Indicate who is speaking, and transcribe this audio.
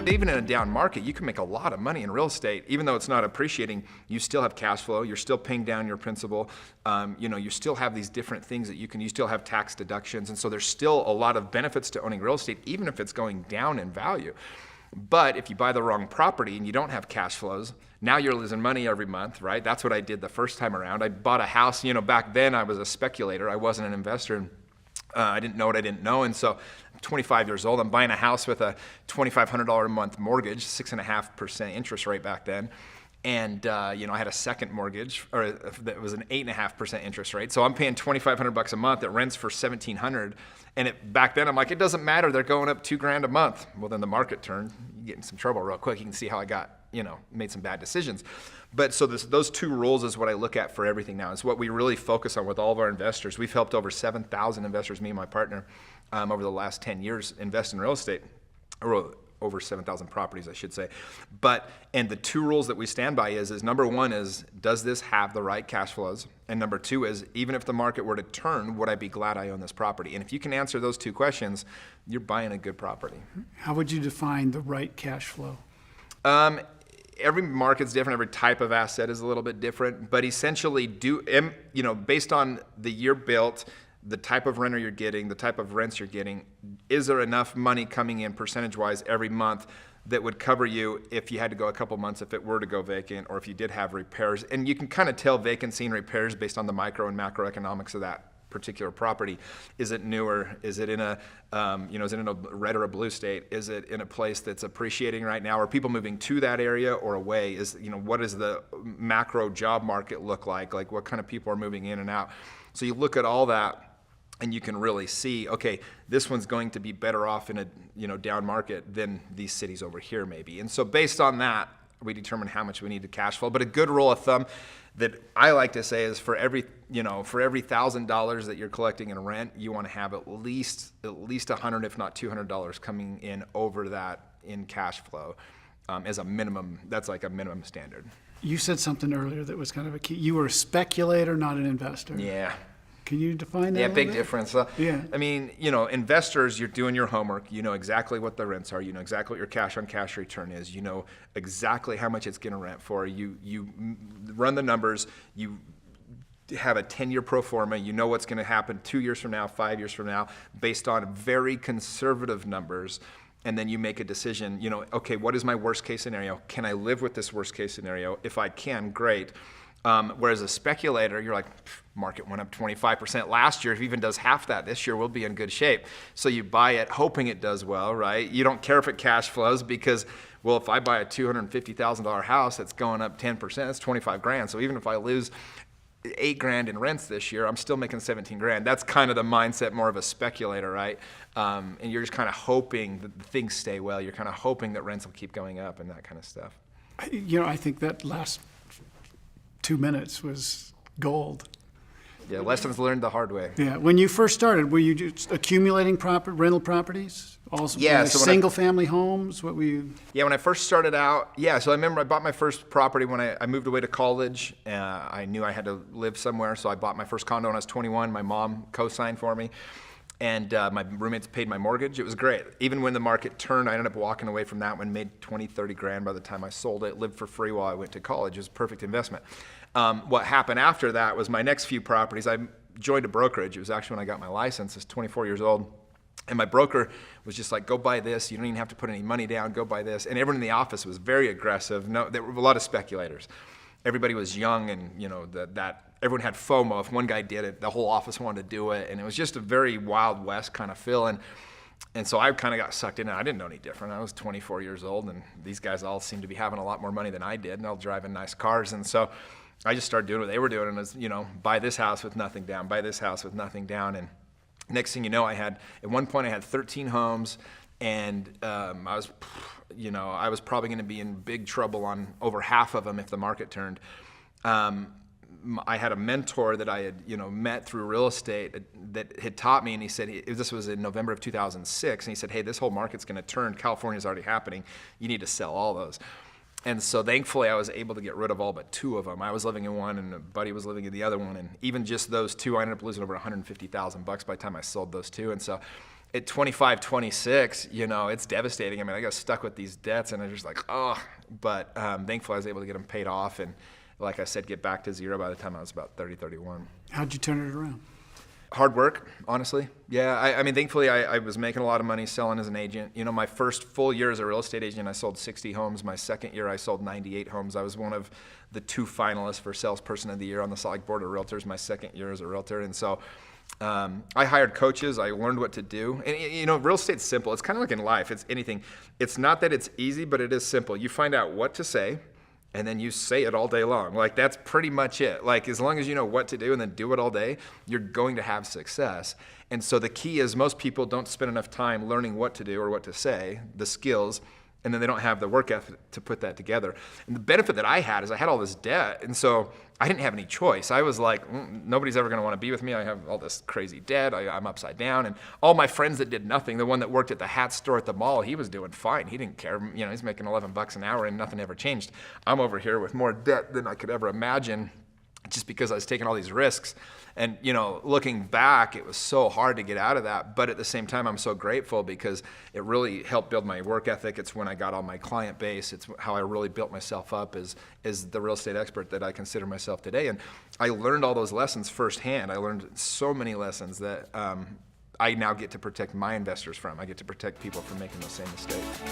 Speaker 1: even in a down market, you can make a lot of money in real estate. Even though it's not appreciating, you still have cash flow. You're still paying down your principal. You still have these different things that you still have tax deductions. And so there's still a lot of benefits to owning real estate, even if it's going down in value. But if you buy the wrong property and you don't have cash flows, now you're losing money every month, right? That's what I did the first time around. I bought a house, back then I was a speculator. I wasn't an investor. I didn't know what I didn't know. And so I'm 25 years old. I'm buying a house with a $2,500 a month mortgage, 6.5% interest rate back then. And, I had a second mortgage, or that was an 8.5% interest rate. So I'm paying $2,500 a month. It rents for $1,700. And back then I'm like, it doesn't matter. They're going up $2,000 a month. Well, then the market turned. You get in some trouble real quick. You can see how I got, made some bad decisions. But so those two rules is what I look at for everything now. It's what we really focus on with all of our investors. We've helped over 7,000 investors, me and my partner, over the last 10 years invest in real estate, or over 7,000 properties, I should say. And the two rules that we stand by is number one is, does this have the right cash flows? And number two is, even if the market were to turn, would I be glad I own this property? And if you can answer those two questions, you're buying a good property.
Speaker 2: How would you define the right cash flow?
Speaker 1: Every market's different. Every type of asset is a little bit different. But essentially, based on the year built, the type of renter you're getting, the type of rents you're getting, is there enough money coming in percentage-wise every month that would cover you if you had to go a couple months if it were to go vacant, or if you did have repairs? And you can kind of tell vacancy and repairs based on the micro and macroeconomics of that particular property. Is it newer? Is it in a is it in a red or a blue state? Is it in a place that's appreciating right now? Are people moving to that area or away? What does the macro job market look like? Like, what kind of people are moving in and out? So you look at all that, and you can really see, okay, this one's going to be better off in a down market than these cities over here maybe. And so based on that, we determine how much we need to cash flow. But a good rule of thumb that I like to say is, for every $1,000 that you're collecting in rent, you want to have at least $100, if not $200 coming in over that in cash flow as a minimum. That's like a minimum standard.
Speaker 2: You said something earlier that was kind of a key. You were a speculator, not an investor.
Speaker 1: Yeah.
Speaker 2: Can you define that?
Speaker 1: Yeah, big difference.
Speaker 2: Yeah.
Speaker 1: I mean, investors, you're doing your homework. You know exactly what the rents are. You know exactly what your cash on cash return is. You know exactly how much it's going to rent for. You run the numbers. You have a 10-year pro forma. You know what's going to happen 2 years from now, 5 years from now, based on very conservative numbers. And then you make a decision, okay, what is my worst case scenario? Can I live with this worst case scenario? If I can, great. Whereas a speculator, you're like, market went up 25% last year. If it even does half that this year, we'll be in good shape. So you buy it hoping it does well, right? You don't care if it cash flows because, well, if I buy a $250,000 house that's going up 10%, that's $25,000. So even if I lose $8,000 in rents this year, I'm still making $17,000. That's kind of the mindset more of a speculator, right? And you're just kind of hoping that things stay well. You're kind of hoping that rents will keep going up and that kind of stuff.
Speaker 2: I think that last 2 minutes was gold.
Speaker 1: Yeah, lessons learned the hard way.
Speaker 2: Yeah. When you first started, were you just accumulating rental properties? Also,
Speaker 1: yeah. So
Speaker 2: single-family homes? What were you?
Speaker 1: Yeah, when I first started out, so I remember I bought my first property when I moved away to college. I knew I had to live somewhere, so I bought my first condo when I was 21. My mom co-signed for me, and my roommates paid my mortgage. It was great. Even when the market turned, I ended up walking away from that one, made $20,000, $30,000 by the time I sold it, lived for free while I went to college. It was a perfect investment. What happened after that was my next few properties, I joined a brokerage. It was actually when I got my license. I was 24 years old. And my broker was just like, go buy this. You don't even have to put any money down. Go buy this. And everyone in the office was very aggressive. No, there were a lot of speculators. Everybody was young, and that everyone had FOMO. If one guy did it, the whole office wanted to do it. And it was just a very Wild West kind of feel. And so I kind of got sucked in, and I didn't know any different. I was 24 years old, and these guys all seemed to be having a lot more money than I did, and all driving nice cars. And so I just started doing what they were doing, and it was, buy this house with nothing down, buy this house with nothing down. And next thing you know, at one point I had 13 homes, and I was probably going to be in big trouble on over half of them if the market turned. I had a mentor that I had, met through real estate that had taught me, and he said, this was in November of 2006, and he said, hey, this whole market's going to turn. California's already happening. You need to sell all those. And so thankfully I was able to get rid of all but 2 of them. I was living in one, and a buddy was living in the other one. And even just those 2, I ended up losing over $150,000 by the time I sold those 2. And so at 25, 26, you know, it's devastating. I mean, I got stuck with these debts and I was just like, oh, but thankfully I was able to get them paid off. And like I said, get back to zero by the time I was about 30, 31.
Speaker 2: How'd you turn it around?
Speaker 1: Hard work, honestly. Yeah, I mean, thankfully I was making a lot of money selling as an agent. You know, my first full year as a real estate agent, I sold 60 homes. My second year, I sold 98 homes. I was one of the 2 finalists for Salesperson of the Year on the Salt Lake Board of Realtors my second year as a realtor. And so I hired coaches. I learned what to do. And, you know, real estate's simple. It's kind of like in life. It's anything. It's not that it's easy, but it is simple. You find out what to say, and then you say it all day long. Like, that's pretty much it. Like, as long as you know what to do and then do it all day, you're going to have success. And so the key is most people don't spend enough time learning what to do or what to say, the skills, and then they don't have the work ethic to put that together. And the benefit that I had is I had all this debt, and so I didn't have any choice. I was like, nobody's ever going to want to be with me. I have all this crazy debt. I'm upside down. And all my friends that did nothing, the one that worked at the hat store at the mall, he was doing fine. He didn't care. You know, he's making $11 an hour and nothing ever changed. I'm over here with more debt than I could ever imagine, just because I was taking all these risks. And, you know, looking back, it was so hard to get out of that. But at the same time, I'm so grateful because it really helped build my work ethic. It's when I got on my client base. It's how I really built myself up as the real estate expert that I consider myself today. And I learned all those lessons firsthand. I learned so many lessons that I now get to protect my investors from. I get to protect people from making those same mistakes.